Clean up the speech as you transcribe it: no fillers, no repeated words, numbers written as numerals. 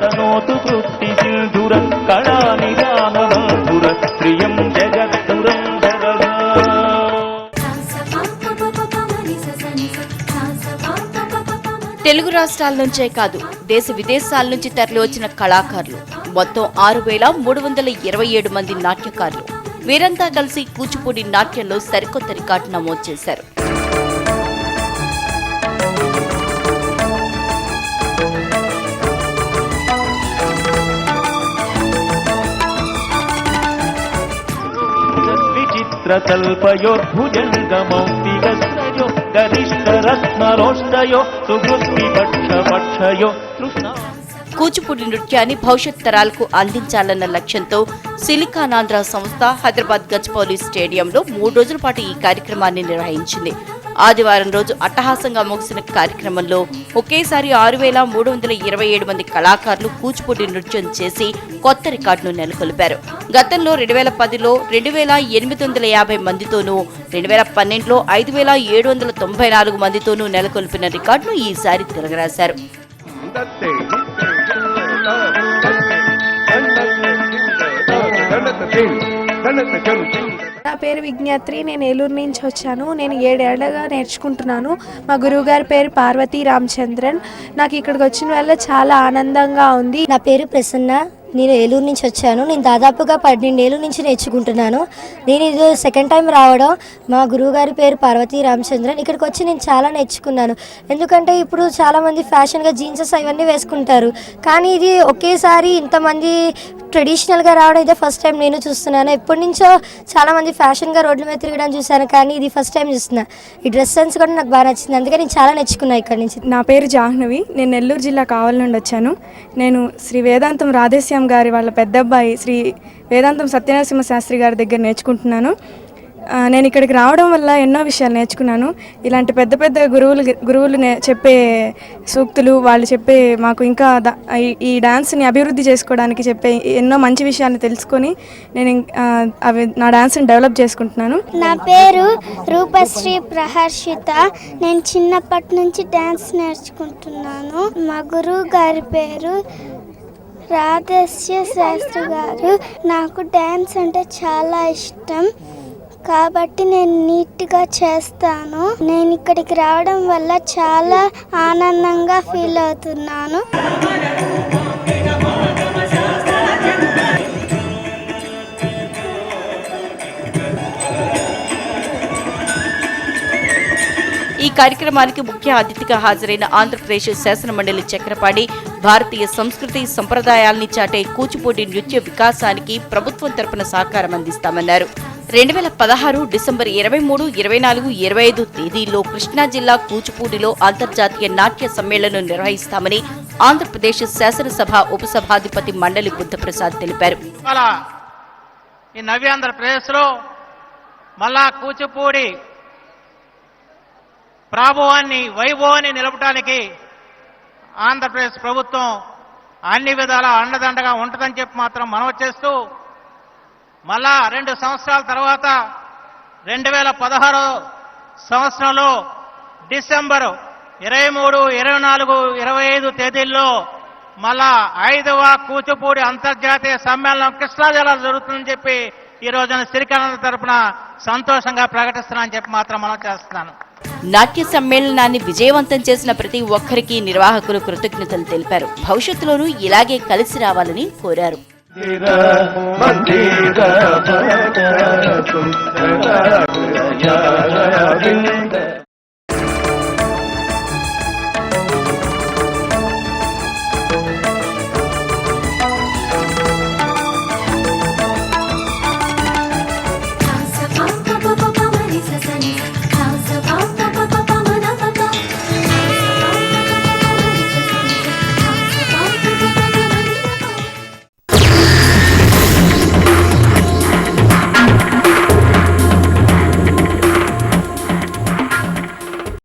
तनोतु वृत्ति सिंधुर कला निदान बंधुर प्रियं जगद्दुरं जगदा। తెలుగు రాష్ట్రాల నుంచే కాదు దేశ విదేశాల నుంచి తరలి వచ్చిన కళాకారులు మొత్తం 6,327 మంది నాట్యకారులు వీరంతా కలిసి కూచిపూడి నాట్యంలో సరికొత్త రికార్డు నమోదు చేశారు. కూచిపూడి నృత్యాన్ని భవిష్యత్ తరాలకు అందించాలన్న లక్ష్యంతో సిలికానాంధ్ర సంస్థ హైదరాబాద్ గచ్చిబౌలి స్టేడియంలో 3 రోజుల పాటు ఈ కార్యక్రమాన్ని నిర్వహించింది. ఆదివారం రోజు అట్టహాసంగా ముగిసిన కార్యక్రమంలో ఒకేసారి 6,327 మంది కళాకారులు కూచిపూడి నృత్యం చేసి కొత్త రికార్డును నెలకొల్పారు. గతంలో 2010లో 2,850 మందితోనూ 2012లో 5,794 మందితోనూ నెలకొల్పిన రికార్డును ఈసారి తిరగరాశారు. నా పేరు విజ్ఞాత్రి. నేను ఏలూరు నుంచి వచ్చాను. నేను 7 ఏళ్లుగా నేర్చుకుంటున్నాను. మా గురువు గారి పేరు పార్వతీ రామచంద్రన్. నాకు ఇక్కడికి వచ్చిన వల్ల చాలా ఆనందంగా ఉంది. నా పేరు ప్రసన్న. నేను ఏలూరు నుంచి వచ్చాను. నేను దాదాపుగా 12 ఏళ్ళ నుంచి నేర్చుకుంటున్నాను. నేను ఇది సెకండ్ టైం రావడం. మా గురువు గారి పేరు పార్వతీ రామచంద్రన్. ఇక్కడికి వచ్చి నేను చాలా నేర్చుకున్నాను. ఎందుకంటే ఇప్పుడు చాలామంది ఫ్యాషన్గా జీన్సెస్ అవన్నీ వేసుకుంటారు, కానీ ఇది ఒకేసారి ఇంతమంది ట్రెడిషనల్గా రావడం ఇదే ఫస్ట్ టైం నేను చూస్తున్నాను. ఎప్పటి నుంచో చాలామంది ఫ్యాషన్గా రోడ్ల మీద తిరగడం చూశాను, కానీ ఇది ఫస్ట్ టైం చూస్తున్నా. ఈ డ్రెస్ సెన్స్ కూడా నాకు బాగా నచ్చింది, అందుకే నేను చాలా నేర్చుకున్నాను ఇక్కడ నుంచి. నా పేరు జాహ్నవి. నేను నెల్లూరు జిల్లా కావలి నుండి వచ్చాను. నేను శ్రీ వేదాంతం రాధేశ్యామ్ గారి వాళ్ళ పెద్ద అబ్బాయి శ్రీ వేదాంతం సత్యనరసింహ శాస్త్రి గారి దగ్గర నేర్చుకుంటున్నాను. నేను ఇక్కడికి రావడం వల్ల ఎన్నో విషయాలు నేర్చుకున్నాను. ఇలాంటి పెద్ద పెద్ద గురువులు చెప్పే సూక్తులు, వాళ్ళు చెప్పే మాకు ఇంకా ఈ డాన్స్ని అభివృద్ధి చేసుకోవడానికి చెప్పే ఎన్నో మంచి విషయాలను తెలుసుకొని నేను అవి నా డాన్స్ని డెవలప్ చేసుకుంటున్నాను. నా పేరు రూపశ్రీ ప్రహర్షిత. నేను చిన్నప్పటి నుంచి డాన్స్ నేర్చుకుంటున్నాను. మా గురువు గారి పేరు రాధేశ్య శాస్త్రి గారు. నాకు డ్యాన్స్ అంటే చాలా ఇష్టం, కాబట్టి నేను నీట్గా చేస్తాను. నేను ఇక్కడికి రావడం వల్ల చాలా ఆనందంగా ఫీల్ అవుతున్నాను. ఈ కార్యక్రమానికి ముఖ్య అతిథిగా హాజరైన ఆంధ్రప్రదేశ్ శాసనమండలి చక్రపాణి భారతీయ సంస్కృతి సంప్రదాయాల్ని చాటే కూచిపూడి నృత్య వికాసానికి ప్రభుత్వం తరపున సహకారం అందిస్తామన్నారు. 2016 డిసెంబర్ 23, 24, 25 తేదీల్లో కృష్ణా జిల్లా కూచిపూడిలో అంతర్జాతీయ నాట్య సమ్మేళనం నిర్వహిస్తామని ఆంధ్రప్రదేశ్ శాసనసభ ఉపసభాధిపతి మండలి బుద్ధప్రసాద్ తెలిపారు. ఈ నవ్యాంధ్రప్రదేశ్లో మళ్ళా కూచిపూడి ప్రాభవాన్ని వైభవాన్ని నిలపడానికి ఆంధ్రప్రదేశ్ ప్రభుత్వం అన్ని విధాల అండదండగా ఉంటుందని చెప్పి మాత్రం మనవి చేస్తూ, మళ్ళా 2 సంవత్సరాల తర్వాత 2016 సంవత్సరంలో డిసెంబర్ 23, 24, 25 తేదీల్లో మళ్ళా 5వ కూచిపూడి అంతర్జాతీయ సమ్మేళనం కృష్ణా జిల్లాలో జరుగుతుందని చెప్పి ఈ రోజున సిరికానంద తరపున సంతోషంగా ప్రకటిస్తున్నానని చెప్పి మాత్రం మనం చేస్తున్నాను. నాట్య సమ్మేళనాన్ని విజయవంతం చేసిన ప్రతి ఒక్కరికి నిర్వాహకులు కృతజ్ఞతలు తెలిపారు. భవిష్యత్తులోనూ ఇలాగే కలిసి రావాలని కోరారు.